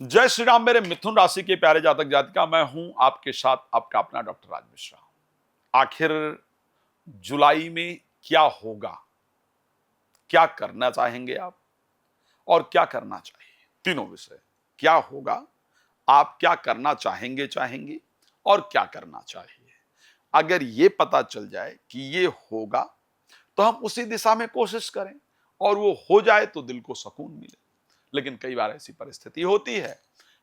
जय श्री राम मेरे मिथुन राशि के प्यारे जातक जातिका, मैं हूं आपके साथ आपका अपना डॉक्टर राज मिश्रा। आखिर जुलाई में क्या होगा, क्या करना चाहेंगे आप और क्या करना चाहिए, तीनों विषय। क्या होगा, आप क्या करना चाहेंगे और क्या करना चाहिए। अगर ये पता चल जाए कि ये होगा तो हम उसी दिशा में कोशिश करें और वो हो जाए तो दिल को सुकून मिले। लेकिन कई बार ऐसी परिस्थिति होती है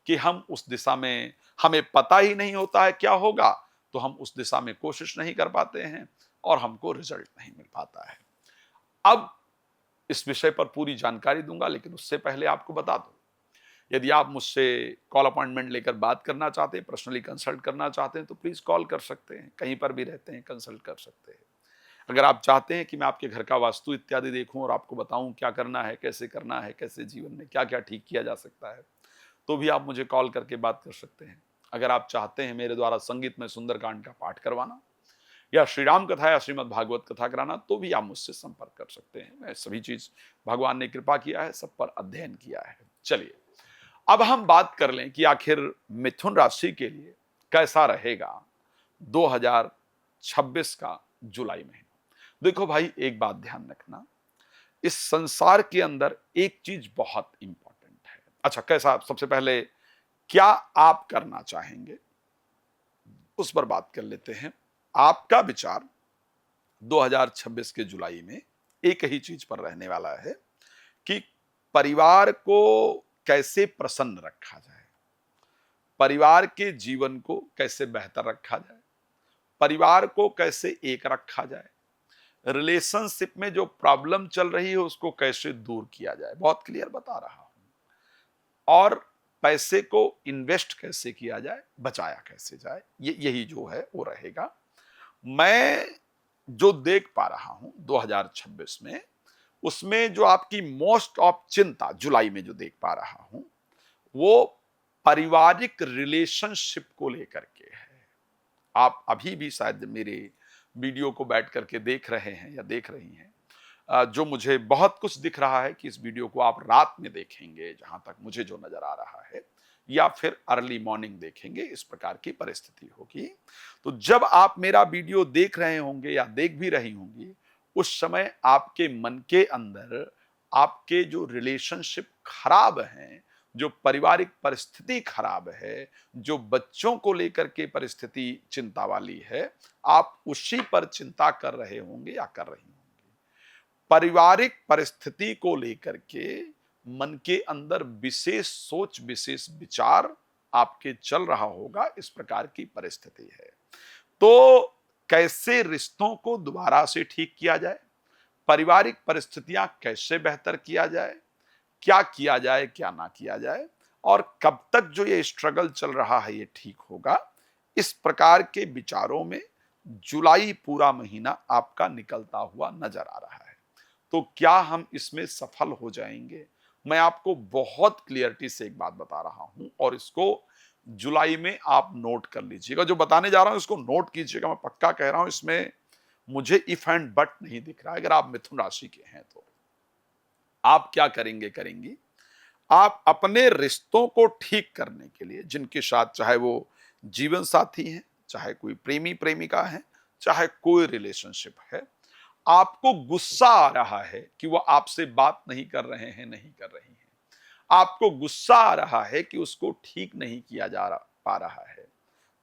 कि हम उस दिशा में, हमें पता ही नहीं होता है क्या होगा, तो हम उस दिशा में कोशिश नहीं कर पाते हैं और हमको रिजल्ट नहीं मिल पाता है। अब इस विषय पर पूरी जानकारी दूंगा, लेकिन उससे पहले आपको बता दूं, यदि आप मुझसे कॉल अपॉइंटमेंट लेकर बात करना चाहते हैं, पर्सनली कंसल्ट करना चाहते हैं, तो प्लीज कॉल कर सकते हैं। कहीं पर भी रहते हैं, कंसल्ट कर सकते हैं। अगर आप चाहते हैं कि मैं आपके घर का वास्तु इत्यादि देखूं और आपको बताऊं क्या करना है, कैसे जीवन में क्या क्या ठीक किया जा सकता है, तो भी आप मुझे कॉल करके बात कर सकते हैं। अगर आप चाहते हैं मेरे द्वारा संगीत में सुंदरकांड का पाठ करवाना या श्री राम कथा या श्रीमद् भागवत कथा कराना, तो भी आप मुझसे संपर्क कर सकते हैं। मैं सभी चीज, भगवान ने कृपा किया है, सब पर अध्ययन किया है। चलिए अब हम बात कर लें कि आखिर मिथुन राशि के लिए कैसा रहेगा 2026 का जुलाई महीना। देखो भाई, एक बात ध्यान रखना, इस संसार के अंदर एक चीज बहुत इंपॉर्टेंट है। अच्छा, कैसा, सबसे पहले क्या आप करना चाहेंगे उस पर बात कर लेते हैं। आपका विचार 2026 के जुलाई में एक ही चीज पर रहने वाला है कि परिवार को कैसे प्रसन्न रखा जाए, परिवार के जीवन को कैसे बेहतर रखा जाए, परिवार को कैसे एक रखा जाए, रिलेशनशिप में जो प्रॉब्लम चल रही है उसको कैसे दूर किया जाए। बहुत क्लियर बता रहा हूं। और पैसे को इन्वेस्ट कैसे किया जाए, बचाया कैसे जाए, यही जो है वो रहेगा। मैं जो देख पा रहा हूं 2026 में, उसमें जो आपकी मोस्ट ऑफ चिंता जुलाई में जो देख पा रहा हूं, वो पारिवारिक रिलेशनशिप को लेकर के है। आप अभी भी शायद मेरे वीडियो को बैठ करके देख रहे हैं या देख रही हैं। जो मुझे बहुत कुछ दिख रहा है कि इस वीडियो को आप रात में देखेंगे, जहां तक मुझे जो नजर आ रहा है, या फिर अर्ली मॉर्निंग देखेंगे, इस प्रकार की परिस्थिति होगी। तो जब आप मेरा वीडियो देख रहे होंगे या देख भी रही होंगी, उस समय आपके मन के अंदर आपके जो रिलेशनशिप खराब हैं, जो पारिवारिक परिस्थिति खराब है, जो बच्चों को लेकर के परिस्थिति चिंता वाली है, आप उसी पर चिंता कर रहे होंगे या कर रही होंगे। पारिवारिक परिस्थिति को लेकर के मन के अंदर विशेष सोच, विशेष विचार आपके चल रहा होगा। इस प्रकार की परिस्थिति है। तो कैसे रिश्तों को दोबारा से ठीक किया जाए, पारिवारिक परिस्थितियां कैसे बेहतर किया जाए, क्या किया जाए क्या ना किया जाए, और कब तक जो ये स्ट्रगल चल रहा है ये ठीक होगा, इस प्रकार के विचारों में जुलाई पूरा महीना आपका निकलता हुआ नजर आ रहा है। तो क्या हम इसमें सफल हो जाएंगे? मैं आपको बहुत क्लियरिटी से एक बात बता रहा हूं और इसको जुलाई में आप नोट कर लीजिएगा। जो बताने जा रहा हूं इसको नोट कीजिएगा, मैं पक्का कह रहा हूं, इसमें मुझे इफ एंड बट नहीं दिख रहा है। अगर आप मिथुन राशि के हैं तो आप क्या करेंगी, आप अपने रिश्तों को ठीक करने के लिए, जिनके साथ, चाहे वो जीवन साथी हैं, चाहे कोई प्रेमी प्रेमिका है, चाहे कोई रिलेशनशिप है, आपको गुस्सा आ रहा है कि वो आपसे बात नहीं कर रहे हैं, नहीं कर रही हैं, आपको गुस्सा आ रहा है कि उसको ठीक नहीं किया पा रहा है,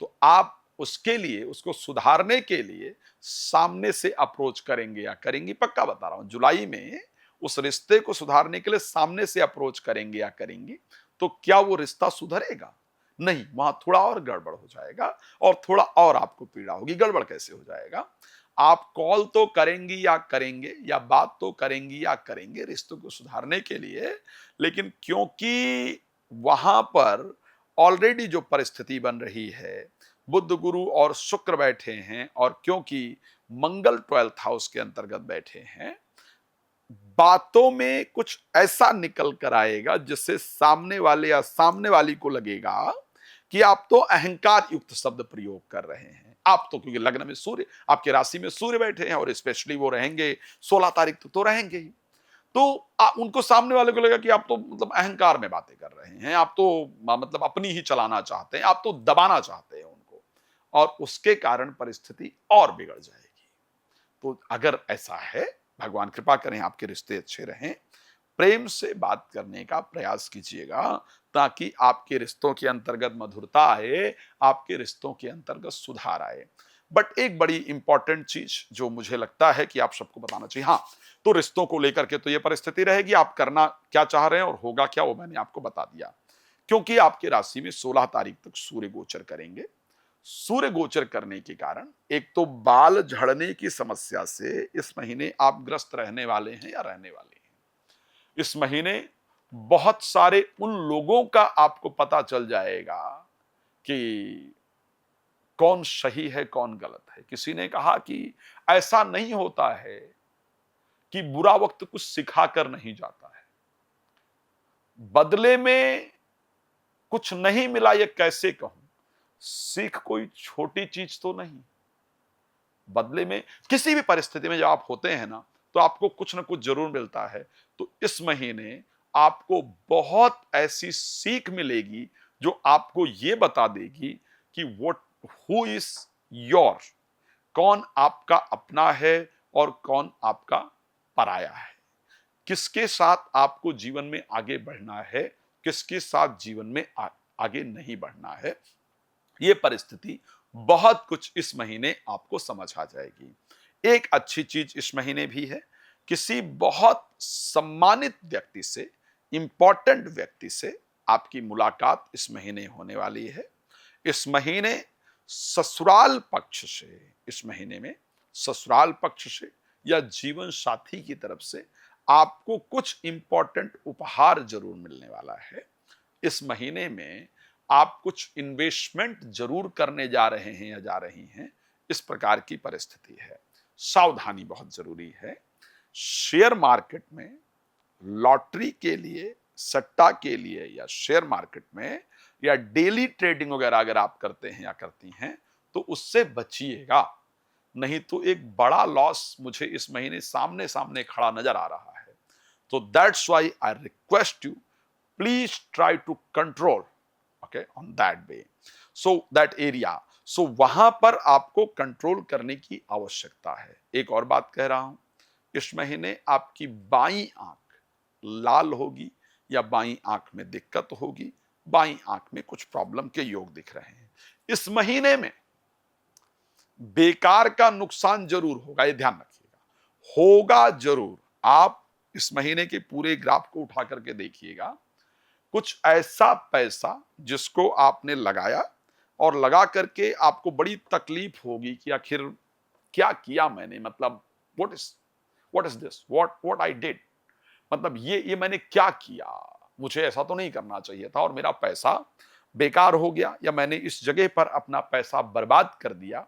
तो आप उसके लिए, उसको सुधारने के लिए सामने से अप्रोच करेंगे या करेंगी? पक्का बता रहा हूं, जुलाई में उस रिश्ते को सुधारने के लिए सामने से अप्रोच करेंगे या करेंगी, तो क्या वो रिश्ता सुधरेगा? नहीं, वहां थोड़ा और गड़बड़ हो जाएगा और थोड़ा और आपको पीड़ा होगी। गड़बड़ कैसे हो जाएगा? आप कॉल तो करेंगी या करेंगे, या बात तो करेंगी या करेंगे रिश्तों को सुधारने के लिए, लेकिन क्योंकि वहां पर ऑलरेडी जो परिस्थिति बन रही है, बुध गुरु और शुक्र बैठे हैं, और क्योंकि मंगल 12th हाउस के अंतर्गत बैठे हैं, बातों में कुछ ऐसा निकल कर आएगा जिससे सामने वाले या सामने वाली को लगेगा कि आप तो अहंकार युक्त शब्द प्रयोग कर रहे हैं। आप तो, क्योंकि लग्न में सूर्य, आपके राशि में सूर्य बैठे हैं और स्पेशली वो रहेंगे 16 तारीख तक तो रहेंगे ही। तो उनको सामने वाले को लगा कि आप तो मतलब अहंकार में बातें कर रहे हैं, आप तो मतलब अपनी ही चलाना चाहते हैं, आप तो दबाना चाहते हैं उनको, और उसके कारण परिस्थिति और बिगड़ जाएगी। तो अगर ऐसा है, भगवान कृपा करें आपके रिश्ते अच्छे रहें, प्रेम से बात करने का प्रयास कीजिएगा, ताकि आपके रिश्तों के अंतर्गत मधुरता आए, आपके रिश्तों के अंतर्गत सुधार आए। बट एक बड़ी इंपॉर्टेंट चीज जो मुझे लगता है कि आप सबको बताना चाहिए, हाँ, तो रिश्तों को लेकर के तो ये परिस्थिति रहेगी, आप करना क्या चाह रहे हैं और होगा क्या वो मैंने आपको बता दिया। क्योंकि आपके राशि में 16 तारीख तक सूर्य गोचर करेंगे। सूर्य गोचर करने के कारण एक तो बाल झड़ने की समस्या से इस महीने आप ग्रस्त रहने वाले हैं या रहने वाले हैं। इस महीने बहुत सारे उन लोगों का आपको पता चल जाएगा कि कौन सही है कौन गलत है। किसी ने कहा कि ऐसा नहीं होता है कि बुरा वक्त कुछ सिखा कर नहीं जाता है, बदले में कुछ नहीं मिला, ये कैसे कहूं, सीख कोई छोटी चीज तो नहीं। बदले में किसी भी परिस्थिति में जब आप होते हैं ना, तो आपको कुछ ना कुछ जरूर मिलता है। तो इस महीने आपको बहुत ऐसी सीख मिलेगी जो आपको ये बता देगी कि व्हाट हु इज योर, कौन आपका अपना है और कौन आपका पराया है, किसके साथ आपको जीवन में आगे बढ़ना है, किसके साथ जीवन में आगे नहीं बढ़ना है। ये परिस्थिति बहुत कुछ इस महीने आपको समझ आ जाएगी। एक अच्छी चीज इस महीने भी है, किसी बहुत सम्मानित व्यक्ति से, इंपॉर्टेंट व्यक्ति से आपकी मुलाकात इस महीने होने वाली है। इस महीने ससुराल पक्ष से, इस महीने में ससुराल पक्ष से या जीवन साथी की तरफ से आपको कुछ इंपॉर्टेंट उपहार जरूर मिलने वाला है। इस महीने में आप कुछ इन्वेस्टमेंट जरूर करने जा रहे हैं या जा रही हैं, इस प्रकार की परिस्थिति है। सावधानी बहुत जरूरी है। शेयर मार्केट में, लॉटरी के लिए, सट्टा के लिए या शेयर मार्केट में या डेली ट्रेडिंग वगैरह अगर आप करते हैं या करती हैं, तो उससे बचिएगा, नहीं तो एक बड़ा लॉस मुझे इस महीने सामने सामने खड़ा नजर आ रहा है। तो that's why I request you, please try to control, okay, on that way, so that area, so वहां पर आपको कंट्रोल करने की आवश्यकता है। एक और बात कह रहा हूं, इस महीने आपकी बाईं आंख लाल होगी या बाईं आंख में दिक्कत होगी, बाईं आंख में कुछ प्रॉब्लम के योग दिख रहे हैं। इस महीने में बेकार का नुकसान जरूर होगा, ये ध्यान रखिएगा, होगा जरूर। आप इस महीने के पूरे ग्राफ को उठा करके देखिएगा, कुछ ऐसा पैसा जिसको आपने लगाया और लगा करके आपको बड़ी तकलीफ होगी कि आखिर क्या किया मैंने, मतलब what is this, what I did, मतलब ये मैंने क्या किया, मुझे ऐसा तो नहीं करना चाहिए था और मेरा पैसा बेकार हो गया या मैंने इस जगह पर अपना पैसा बर्बाद कर दिया।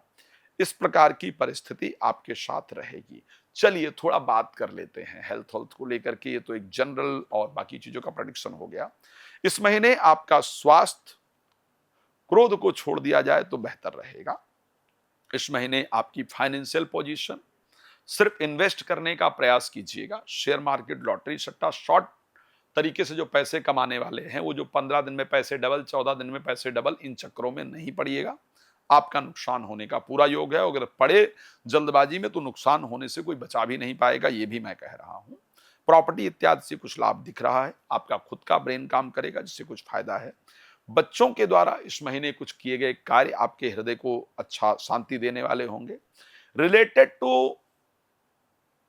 इस प्रकार की परिस्थिति आपके साथ रहेगी। चलिए थोड़ा बात कर लेते हैं हेल्थ को लेकर के, ये तो एक जनरल और बाकी चीजों का प्रेडिक्शन हो गया। इस महीने आपका स्वास्थ्य, क्रोध को छोड़ दिया जाए तो बेहतर रहेगा। इस महीने आपकी फाइनेंशियल पोजीशन, सिर्फ इन्वेस्ट करने का प्रयास कीजिएगा। शेयर मार्केट, लॉटरी, सट्टा, शॉर्ट तरीके से जो पैसे कमाने वाले हैं, वो जो 15 दिन में पैसे डबल, 14 दिन में पैसे डबल, इन चक्करों में नहीं पड़िएगा। आपका नुकसान होने का पूरा योग है। अगर पड़े जल्दबाजी में तो नुकसान होने से कोई बचा भी नहीं पाएगा, ये भी मैं कह रहा हूं। प्रॉपर्टी इत्यादि से कुछ लाभ दिख रहा है। आपका खुद का ब्रेन काम करेगा जिससे कुछ फायदा है। बच्चों के द्वारा इस महीने कुछ किए गए कार्य आपके हृदय को अच्छा शांति देने वाले होंगे। रिलेटेड टू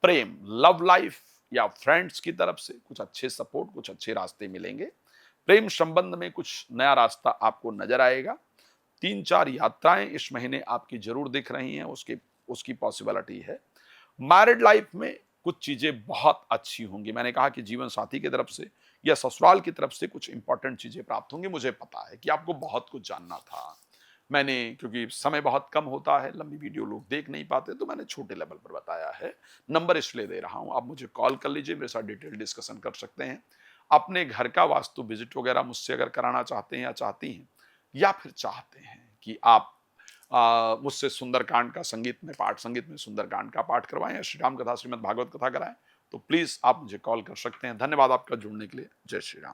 प्रेम, लव लाइफ या फ्रेंड्स की तरफ से कुछ अच्छे सपोर्ट, कुछ अच्छे रास्ते मिलेंगे। प्रेम संबंध में कुछ नया रास्ता आपको नजर आएगा। 3-4 यात्राएं इस महीने आपकी जरूर दिख रही हैं, उसकी पॉसिबिलिटी है। मैरिड लाइफ में कुछ चीजें बहुत अच्छी होंगी। मैंने कहा कि जीवन साथी की तरफ से या ससुराल की तरफ से कुछ इंपॉर्टेंट चीजें प्राप्त होंगी। मुझे पता है कि आपको बहुत कुछ जानना था। मैंने, क्योंकि समय बहुत कम होता है, लंबी वीडियो लोग देख नहीं पाते, तो मैंने छोटे लेवल पर बताया है। नंबर इसलिए दे रहा हूं, आप मुझे कॉल कर लीजिए, मेरे साथ डिटेल डिस्कशन कर सकते हैं। अपने घर का वास्तु विजिट वगैरह मुझसे अगर कराना चाहते हैं या चाहती हैं, या फिर चाहते हैं कि आप मुझसे सुंदरकांड का संगीत में सुंदरकांड का पाठ करवाएं या श्री राम कथा, श्रीमद् भागवत कथा कराएं, तो प्लीज आप मुझे कॉल कर सकते हैं। धन्यवाद आपका जुड़ने के लिए। जय श्री राम।